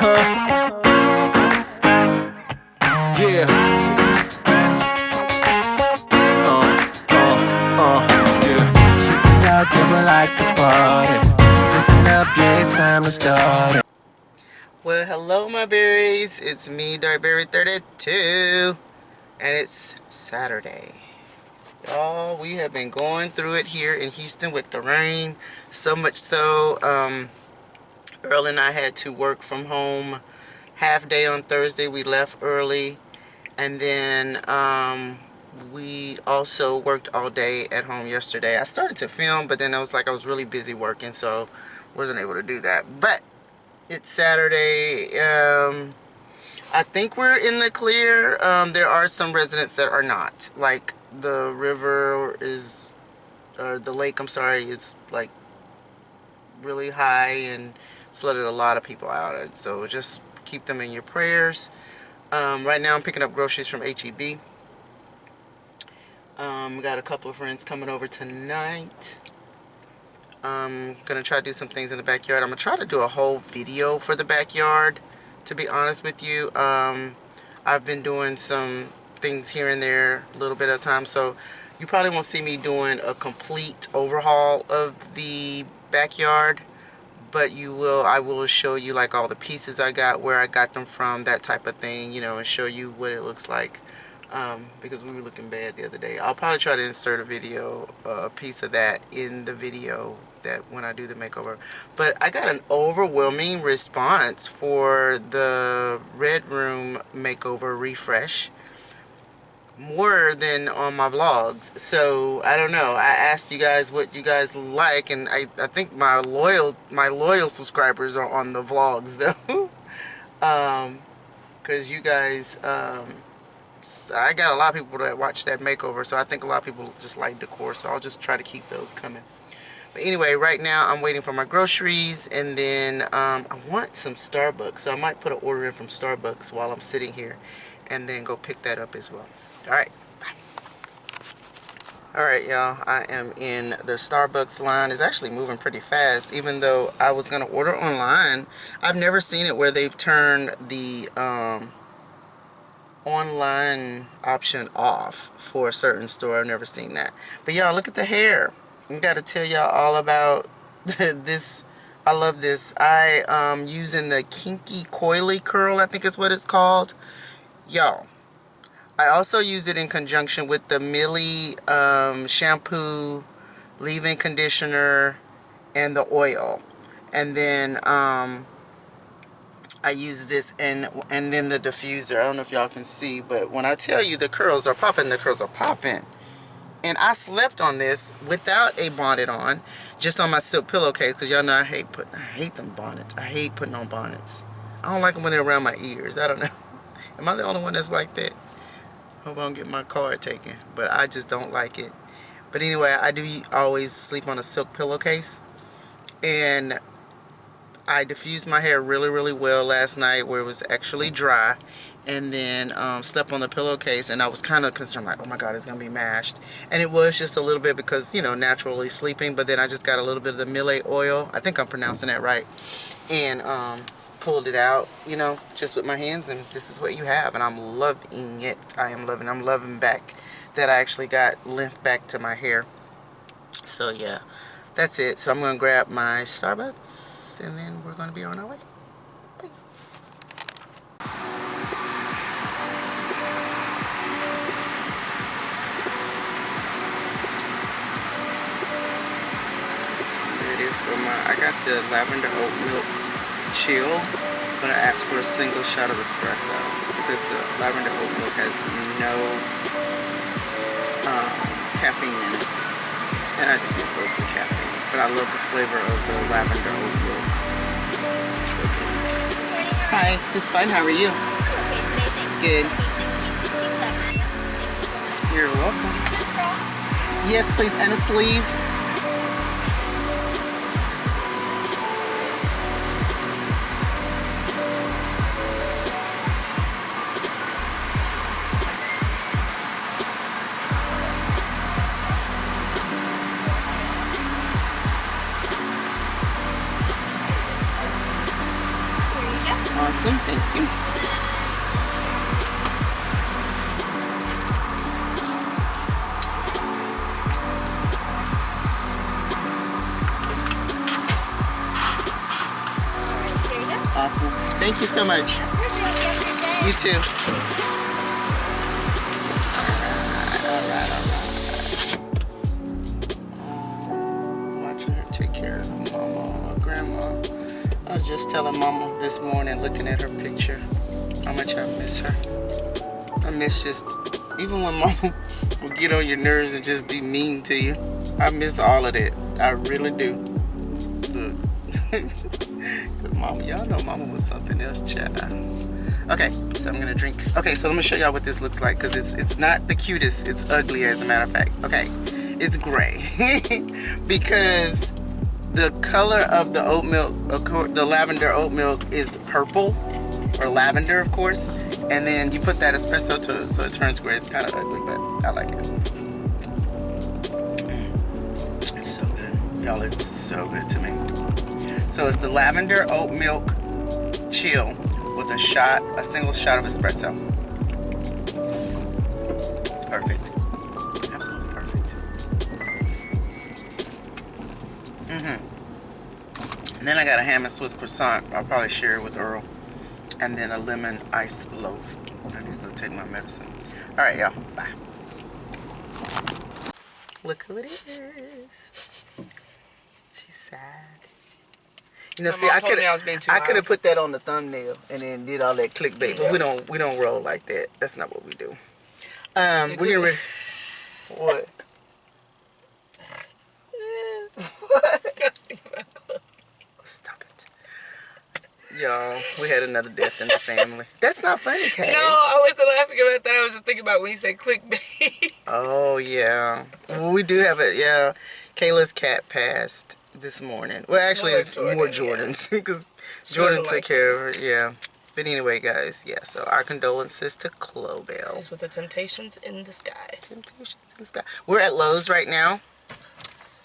Yeah. Yeah. Chicks out there would like to party. Listen up, yeah, it's time to start it. Well, hello, my berries. It's me, Darkberry32, and it's Saturday. Y'all, we have been going through it here in Houston with the rain. So much so, Earl and I had to work from home half day on Thursday. We left early, and then we also worked all day at home yesterday. I started to film, but then I was really busy working, so wasn't able to do that. But it's Saturday. I think we're in the clear. There are some residents that are not. Like the river is, or the lake, I'm sorry, is like really high and flooded a lot of people out. And so just keep them in your prayers. Right now I'm picking up groceries from H-E-B. Got a couple of friends coming over tonight. I'm gonna try to do some things in the backyard. I'm gonna try to do a whole video for the backyard, to be honest with you. I've been doing some things here and there a little bit at a time, so you probably won't see me doing a complete overhaul of the backyard, but I will show you like all the pieces I got, where I got them from, that type of thing, you know, and show you what it looks like. Because we were looking bad the other day. I'll probably try to insert a video, a piece of that in the video that when I do the makeover. But I got an overwhelming response for the Red Room makeover refresh, more than on my vlogs. So I don't know. I asked you guys what you guys like, and I think my loyal subscribers are on the vlogs though. Because you guys, I got a lot of people that watch that makeover, so I think a lot of people just like decor, so I'll just try to keep those coming. But anyway, right now I'm waiting for my groceries, and then I want some Starbucks, so I might put an order in from Starbucks while I'm sitting here, and then go pick that up as well. Alright, bye. Alright, y'all, I am in the Starbucks line. It's actually moving pretty fast, even though I was going to order online. I've never seen it where they've turned the online option off for a certain store. I've never seen that. But y'all, look at the hair. I gotta tell y'all all about this. I love this. I using the Kinky Coily Curl, I think is what it's called. Y'all, I also used it in conjunction with the Millie shampoo, leave-in conditioner, and the oil. And then I use this and then the diffuser. I don't know if y'all can see, but when I tell you the curls are popping, the curls are popping. And I slept on this without a bonnet on, just on my silk pillowcase, because y'all know I hate them bonnets. I hate putting on bonnets. I don't like them when they're around my ears. I don't know. Am I the only one that's like that? Hope I don't get my card taken, but I just don't like it. But anyway, I do always sleep on a silk pillowcase, and I diffused my hair really, really well last night, where it was actually dry, and then slept on the pillowcase, and I was kind of concerned, like, oh my god, it's gonna be mashed. And it was just a little bit, because, you know, naturally sleeping. But then I just got a little bit of the Millie oil, I think I'm pronouncing that right, and pulled it out, you know, just with my hands, and this is what you have. And I'm loving it. I'm loving back that I actually got length back to my hair. So yeah, that's it. So I'm gonna grab my Starbucks, and then we're gonna be on our way. Bye. Ready for I got the lavender oat milk chill. I'm gonna ask for a single shot of espresso, because the lavender oat milk has no caffeine in it, and I just love the caffeine. But I love the flavor of the lavender oat milk. So good. Hi, just fine. How are you? Okay, today, thank you. Good. 1667. You're welcome. Just roll. Yes, please, and a sleeve. Awesome, thank you. Awesome. Thank you so much. You too. Alright. Watching her take care of mama or grandma. I was just telling mama this morning, looking at her picture, how much I miss her. I miss just, even when mama will get on your nerves and just be mean to you, I miss all of that. I really do. Look. Mama, y'all know mama was something else, child. Okay, so I'm gonna drink. Okay, so let me show y'all what this looks like, because it's not the cutest, it's ugly as a matter of fact. Okay, it's gray. Because the color of the oat milk, the lavender oat milk, is purple, or lavender of course, and then you put that espresso to it, so it turns gray. It's kind of ugly, but I like it. It's so good. Y'all, it's so good to me. So it's the lavender oat milk chill with a single shot of espresso. It's perfect. Absolutely perfect. And then I got a ham and Swiss croissant. I'll probably share it with Earl. And then a lemon iced loaf. I need to go take my medicine. All right, y'all. Bye. Look who it is. She's sad. You know, see, I could have put that on the thumbnail and then did all that clickbait, but we don't roll like that. That's not what we do. We're getting ready. What? Stop it. Y'all, we had another death in the family. That's not funny, Kay. No, I wasn't laughing about that. I was just thinking about when you said clickbait. Oh, yeah. Well, we do have it, yeah. Kayla's cat passed this morning. Well, actually, it's more Jordan's, because Jordan took care of her, yeah. But anyway, guys, yeah, so our condolences to Lowe. With the temptations in the sky. Temptations in the sky. We're at Lowe's right now.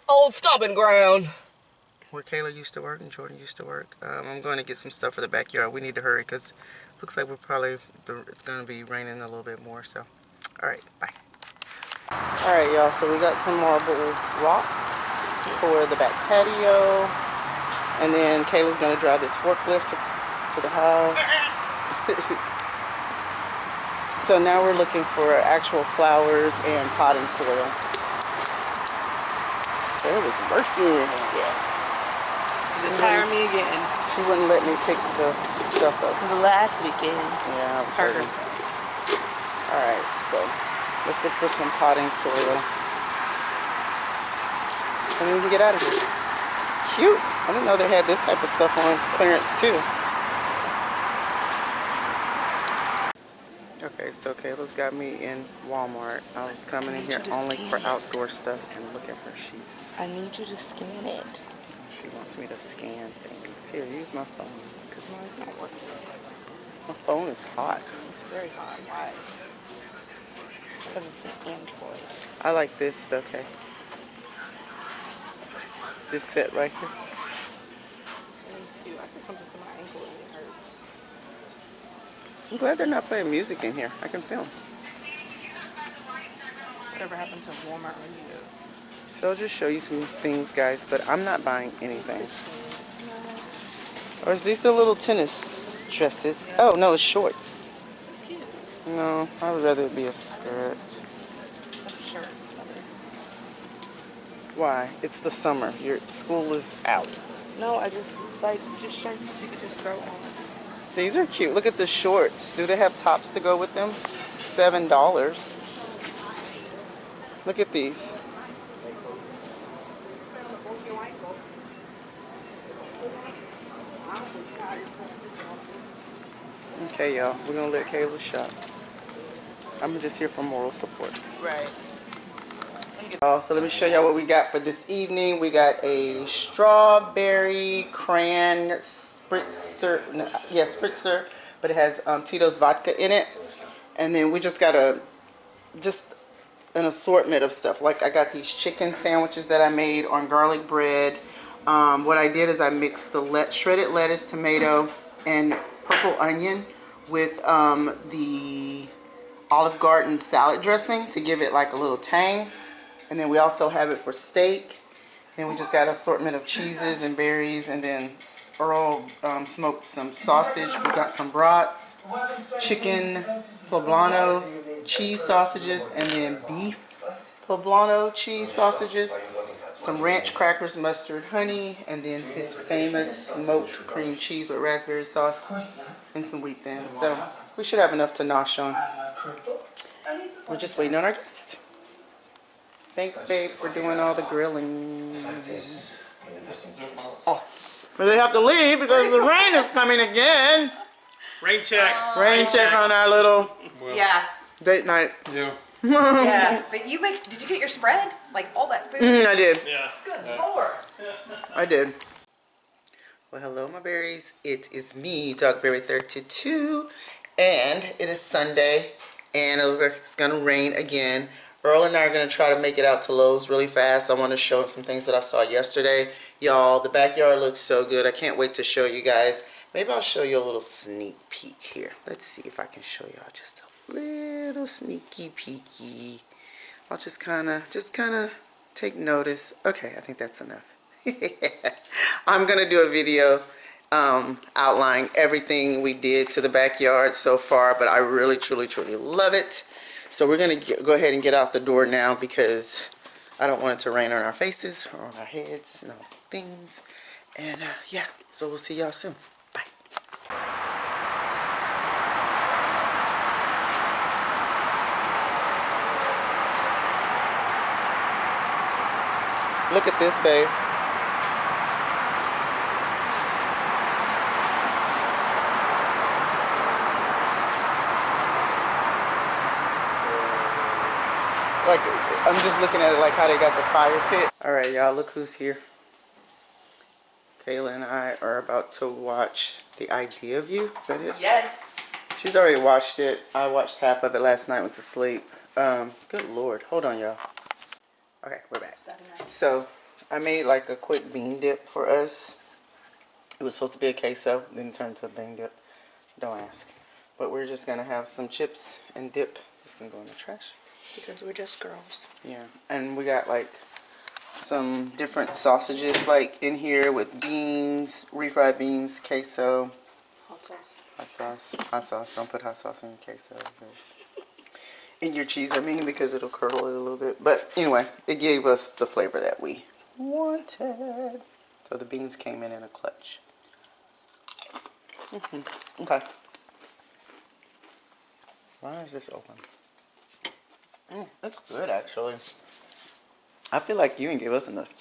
Old stomping ground. Where Kayla used to work and Jordan used to work. I'm going to get some stuff for the backyard. We need to hurry because it looks like it's going to be raining a little bit more. So, all right, bye. All right, y'all. So we got some marble rocks for the back patio, and then Kayla's going to drive this forklift to the house. So now we're looking for actual flowers and potting soil. It was working. Yeah. Just hire me again. She wouldn't let me pick the stuff up. The last weekend. Yeah, I was hurting. Alright, so let's look for some potting soil. And we can get out of here. Cute. I didn't know they had this type of stuff on clearance too. Okay, so Kayla's got me in Walmart. I was coming in here only for outdoor stuff, and look at her. I need you to scan it. She wants me to scan things. Here, use my phone. Because mine's not working. My phone is hot. It's very hot. Why? Because it's an Android. I like this, okay. This set right here. I think something's in my ankle and it hurts. I'm glad they're not playing music in here. I can film. Whatever happened to Walmart radio? So I'll just show you some things, guys, but I'm not buying anything. Or is these the little tennis dresses? Oh, no, it's shorts. It's cute. No, I would rather it be a skirt. Shirts. Why? It's the summer. Your school is out. No, I just like shirts you could just throw on. These are cute. Look at the shorts. Do they have tops to go with them? $7. Look at these. Okay, y'all. We're going to let Kayla shop. I'm just here for moral support. Right. So let me show y'all what we got for this evening. We got a strawberry cran spritzer. Yeah, spritzer, but it has Tito's vodka in it. And then we just got an assortment of stuff. Like I got these chicken sandwiches that I made on garlic bread. What I did is I mixed the shredded lettuce, tomato, and purple onion with the Olive Garden salad dressing to give it like a little tang. And then we also have it for steak. Then we just got an assortment of cheeses and berries. And then Earl smoked some sausage. We got some brats, chicken poblanos, cheese sausages, and then beef poblano cheese sausages, some ranch crackers, mustard, honey, and then his famous smoked cream cheese with raspberry sauce and some wheat thins. So we should have enough to nosh on. We're just waiting on our guest. Thanks, babe, for doing all the grilling. Oh, but they have to leave because the rain is coming again. Rain check. Rain check on our little Yeah. date night. Yeah. Yeah. But did you get your spread? Like all that food? I did. Yeah. Good Lord. I did. Well, hello, my berries. It is me, Dogberry32, and it is Sunday, and it looks like it's gonna rain again. Earl and I are gonna try to make it out to Lowe's really fast. I want to show him some things that I saw yesterday. Y'all, the backyard looks so good. I can't wait to show you guys. Maybe I'll show you a little sneak peek here. Let's see if I can show y'all just a little sneaky peeky. I'll just kind of take notice. Okay, I think that's enough. I'm gonna do a video outlining everything we did to the backyard so far, but I really truly love it. So we're gonna go ahead and get out the door now because I don't want it to rain on our faces or on our heads and all things. And yeah, so we'll see y'all soon. Bye. Look at this, babe. Like, I'm just looking at it like how they got the fire pit. Alright, y'all, look who's here. Kayla and I are about to watch The Idea of You. Is that it? Yes. She's already watched it. I watched half of it last night, went to sleep. Good Lord. Hold on, y'all. Okay, we're back. So, I made like a quick bean dip for us. It was supposed to be a queso, then it turned into a bean dip. Don't ask. But we're just gonna have some chips and dip. It's gonna go in the trash. Because we're just girls. Yeah, and we got like some different sausages like in here with beans, refried beans, queso. Hot sauce. Hot sauce. Hot sauce. Don't put hot sauce in your queso. In your cheese, I mean, because it'll curdle it a little bit. But anyway, it gave us the flavor that we wanted. So the beans came in a clutch. Okay. Why is this open? That's good, actually. I feel like you didn't give us enough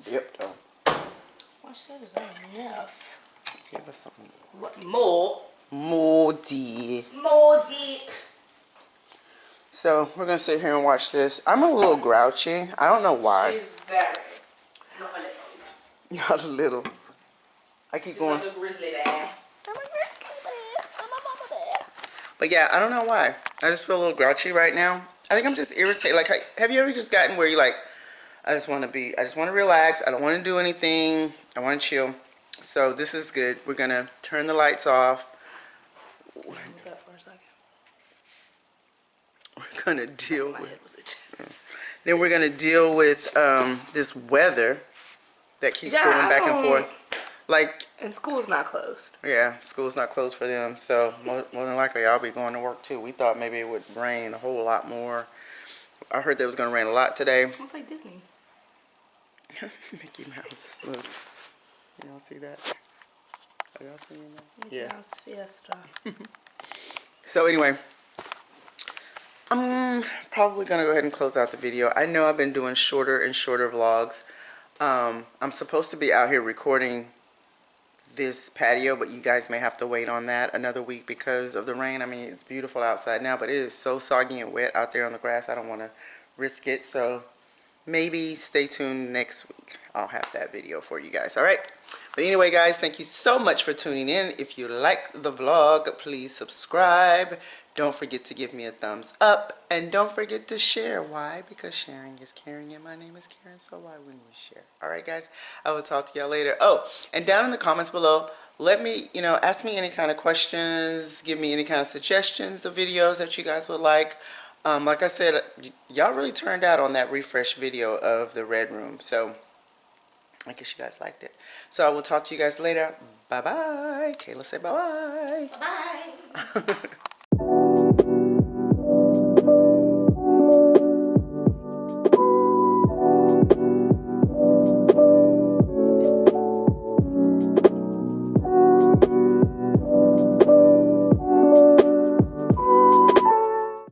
dip, though. I said is that enough? Give us something. What more? More dip. More dip. So, we're going to sit here and watch this. I'm a little grouchy. I don't know why. She's very. Not a little. Not a little. I keep going. Like a grizzly bear. But yeah, I don't know why. I just feel a little grouchy right now. I think I'm just irritated. Like, have you ever just gotten where you're like, I just want to relax. I don't want to do anything. I want to chill. So this is good. We're going to turn the lights off. We're going to deal with, then we're going to deal with this weather that keeps going back and forth. Like, and school's not closed. Yeah, school's not closed for them, so more than likely I'll be going to work too. We thought maybe it would rain a whole lot more. I heard that it was going to rain a lot today. It's like Disney. Mickey Mouse. Look. Y'all see that? Are y'all seeing that? Mickey Mouse Fiesta. So anyway, I'm probably going to go ahead and close out the video. I know I've been doing shorter and shorter vlogs. I'm supposed to be out here recording this patio, but you guys may have to wait on that another week because of the rain. I mean, it's beautiful outside now, but it is so soggy and wet out there on the grass. I don't want to risk it, so maybe stay tuned next week. I'll have that video for you guys. All right, But anyway, guys, thank you so much for tuning in. If you like the vlog, please subscribe. Don't forget to give me a thumbs up. And don't forget to share. Why? Because sharing is caring, and my name is Karen, so why wouldn't you share? All right, guys, I will talk to y'all later. Oh, and down in the comments below, let me, ask me any kind of questions, give me any kind of suggestions of videos that you guys would like. Like I said, y'all really turned out on that refresh video of the red room, so I guess you guys liked it. So I will talk to you guys later. Bye-bye. Kayla, say bye-bye. Bye.